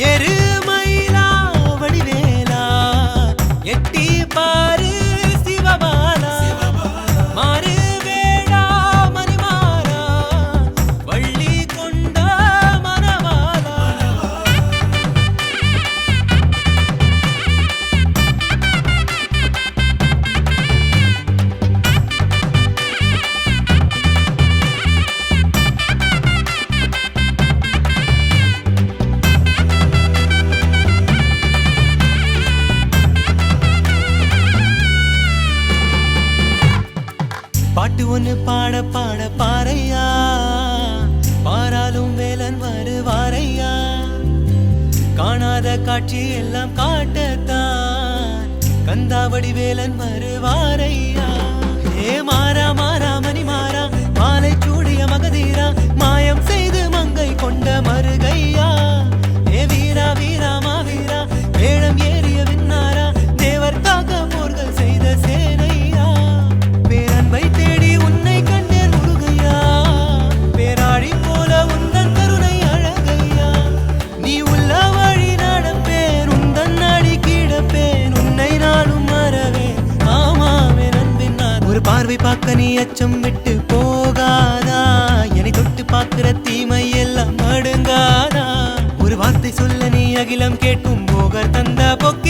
எருமயிலா வடிவேலா எட்டி பாரு சிவபாலா மாறு வேடா மணிமாறா வள்ளி கொண்ட மனவாளா பாட்டு ஒன்னு பாட பாட பாறையா பாராலும் வேலன் வருவாரையா காணாத காட்சி எல்லாம் காட்டத்தான் கந்தாவடி வேலன் வருவாரையா ஏ மாறா மாறா மணி மாறா மாலை சூடிய மகதீரா மாயம் செய்து மங்கை கொண்ட மருகையா ஏ வீரா வீரா மாவீரா வேடம் ஏறிய விண்ணாரா தேவர் காக்க போர்கள் செய்த சேனையா பேரன்பை தேடி உன்னை கண்டேன் முருகையா பேராடி போல உந்தன் கருணை அழகையா நீ உள்ள வழி நடப்பேன் உந்தன் அடி கிடப்பேன் உன்னை நானும் மறவேன் ஆமாவே நண்பின் நான் ஒரு பார்வை பார்க்க நீ அச்சம் விட்டு போகாதா என்னை தொட்டு பார்க்கிற தீமை எல்லாம் மடுங்காதா ஒரு வார்த்தை சொல்ல நீ அகிலம் கேட்கும் போகர் தந்த பொக்கி